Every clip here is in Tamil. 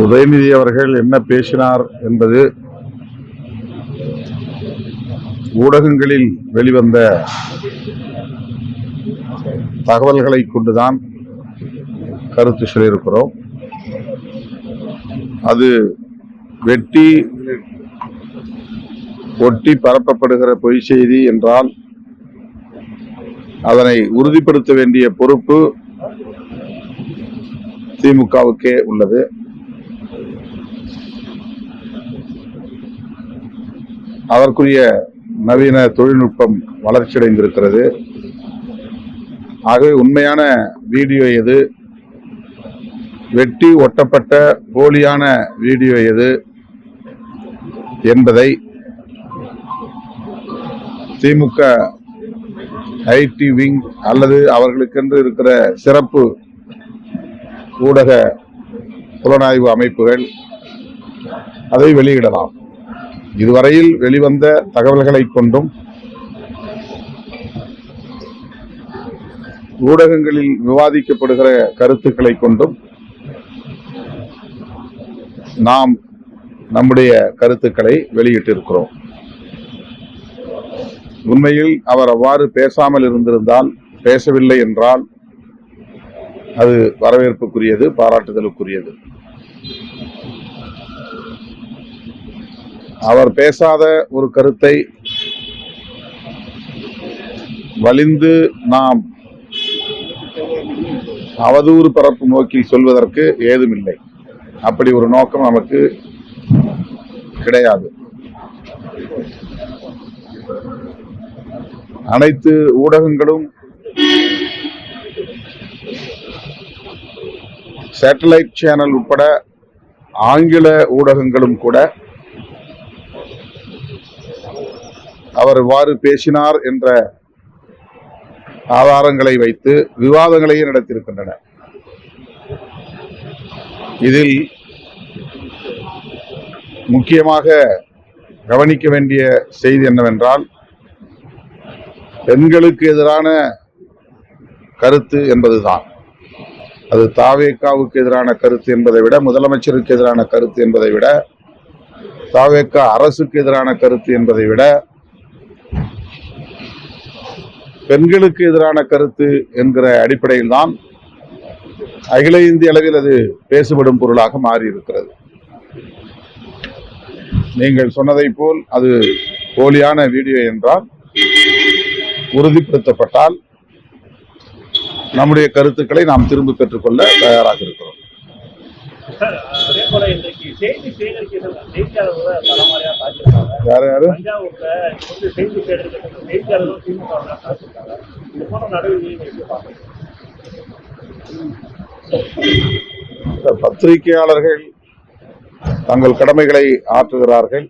உதயநிதி அவர்கள் என்ன பேசினார் என்பது ஊடகங்களில் வெளிவந்த தகவல்களை கொண்டுதான் கருத்து சொல்லியிருக்கிறோம். அது வெட்டி ஒட்டி பரப்பப்படுகிற பொய் செய்தி என்றால் அதனை உறுதிப்படுத்த வேண்டிய பொறுப்பு திமுகவுக்கே உள்ளது. அதற்குரிய நவீன தொழில்நுட்பம் வளர்ச்சியடைந்திருக்கிறது. ஆகவே உண்மையான வீடியோ எது, வெட்டி ஒட்டப்பட்ட போலியான வீடியோ எது என்பதை திமுக ஐடி விங் அல்லது அவர்களுக்கென்று இருக்கிற சிறப்பு ஊடக புலனாய்வு அமைப்புகள் அதை வெளியிடலாம். இதுவரையில் வெளிவந்த தகவல்களை கொண்டும் ஊடகங்களில் விவாதிக்கப்படுகிற கருத்துக்களை கொண்டும் நாம் நம்முடைய கருத்துக்களை வெளியிட்டிருக்கிறோம். உண்மையில் அவர் அவ்வாறு பேசாமல் இருந்திருந்தால், பேசவில்லை என்றால் அது வரவேற்புக்குரியது, பாராட்டுதலுக்குரியது. அவர் பேசாத ஒரு கருத்தை வலிந்து நாம் அவதூறு பரப்பு நோக்கில் சொல்வதற்கு ஏதுமில்லை. அப்படி ஒரு நோக்கம் நமக்கு கிடையாது. அனைத்து ஊடகங்களும் சேட்டலைட் சேனல் உட்பட ஆங்கில ஊடகங்களும் கூட அவர் இவ்வாறு பேசினார் என்ற ஆதாரங்களை வைத்து விவாதங்களையும் நடத்தியிருக்கின்றன. இதில் முக்கியமாக கவனிக்க வேண்டிய செய்தி என்னவென்றால், பெண்களுக்கு எதிரான கருத்து என்பதுதான். அது தாவேகாவுக்கு எதிரான கருத்து என்பதை விட, முதலமைச்சருக்கு எதிரான கருத்து என்பதை விட, தாவேகா அரசுக்கு எதிரான கருத்து என்பதை விட, பெண்களுக்கு எதிரான கருத்து என்கிற அடிப்படையில் தான் அகில இந்திய அளவில் அது பேசுபடும் பொருளாக மாறியிருக்கிறது. நீங்கள் சொன்னதை போல் அது போலியான வீடியோ என்றால் உறுதிப்படுத்தப்பட்டால் நம்முடைய கருத்துக்களை நாம் திரும்ப பெற்றுக்கொள்ள தயாராக இருக்கிறோம். யார் யாரு பத்திரிகையாளர்கள் தங்கள் கடமைகளை ஆற்றுகிறார்கள்.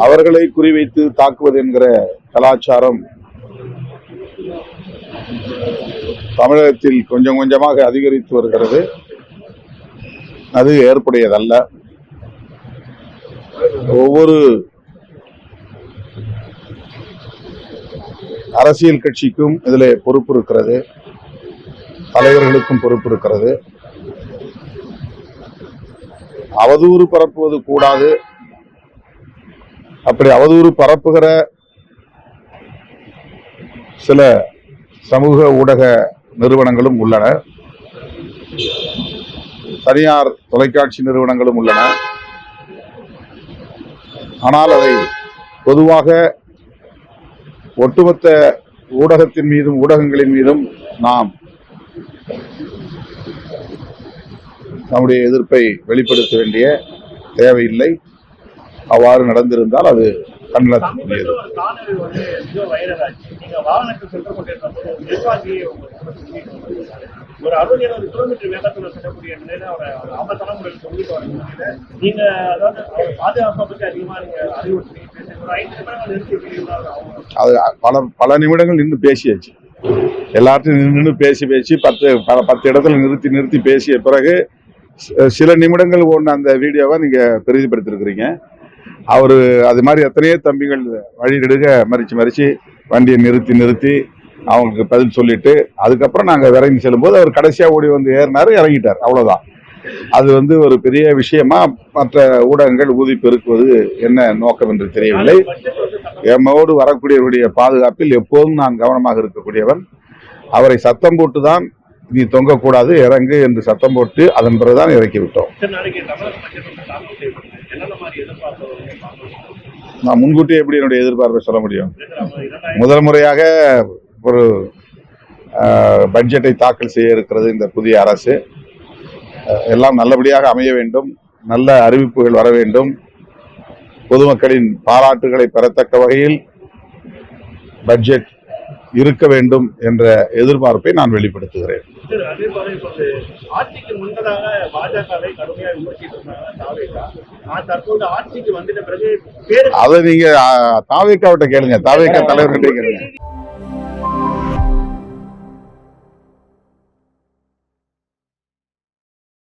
அவர்களை குறிவைத்து தாக்குவது என்கிற கலாச்சாரம் தமிழகத்தில் கொஞ்சம் கொஞ்சமாக அதிகரித்து வருகிறது. அது ஏற்புடையதல்ல. ஒவ்வொரு அரசியல் கட்சிக்கும் இதில் பொறுப்பு இருக்கிறது, தலைவர்களுக்கும் பொறுப்பு இருக்கிறது. அவதூறு பரப்புவது கூடாது. அப்படி அவதூறு பரப்புகிற சில சமூக ஊடக நிறுவனங்களும் உள்ளன, தனியார் தொலைக்காட்சி நிறுவனங்களும் உள்ளன. ஆனால் அதை பொதுவாக ஒட்டுமொத்த ஊடகத்தின் மீதும் ஊடகங்களின் மீதும் நாம் நம்முடைய எதிர்ப்பை வெளிப்படுத்த வேண்டிய தேவையில்லை. அவ்வாறு நடந்திருந்தால் அது கண்டனத்துக்குரியது. அது பல நிமிடங்கள் நின்று பேசியாச்சு. எல்லாத்தையும் நின்று பேசி 10 இடத்துல நிறுத்தி பேசிய பிறகு சில நிமிடங்கள் ஓடின அந்த வீடியோவை நீங்க பெரிதுபடுத்திருக்கிறீங்க. அவரு அது மாதிரி எத்தனையோ தம்பிகள் வழி நெடுக மறிச்சு வண்டியை நிறுத்தி அவங்களுக்கு பதில் சொல்லிட்டு அதுக்கப்புறம் நாங்க விரைந்து செல்லும்போது அவர் கடைசியா ஓடி வந்து ஏறினாரு, இறங்கிட்டார். அவ்வளவுதான். அது வந்து ஒரு பெரிய விஷயமா மற்ற ஊடகங்கள் ஊதி பெருக்குவது என்ன நோக்கம் என்று தெரியவில்லை. எம்மோடு வரக்கூடியவருடைய பாதுகாப்பில் எப்போதும் நான் கவனமாக இருக்கக்கூடியவன். அவரை சத்தம் போட்டுதான் நீ தொங்கக்கூடாது, இறங்கு என்று சத்தம் போட்டு அதன் பிறகுதான் இறக்கி விட்டோம். நான் முன்கூட்டியே எப்படி என்னுடைய எதிர்பார்ப்பை சொல்ல முடியும்? முதல் முறையாக ஒரு பட்ஜெட்டை தாக்கல் செய்ய இருக்கிறது இந்த புதிய அரசு. எல்லாம் நல்லபடியாக அமைய வேண்டும், நல்ல அறிவிப்புகள் வர வேண்டும், பொதுமக்களின் பாராட்டுகளை பெறத்தக்க வகையில் பட்ஜெட் இருக்க வேண்டும் என்ற எதிர்பார்ப்பை நான் வெளிப்படுத்துகிறேன். ஆட்சிக்கு முன்னதாக பாஜகவை கடுமையாக தற்போது ஆட்சிக்கு வந்துட்ட பிறகு அதை நீங்க தாவேக்காவிட்ட கேளுங்க, தாவேக்கா தலைவர்கிட்ட கேளுங்க.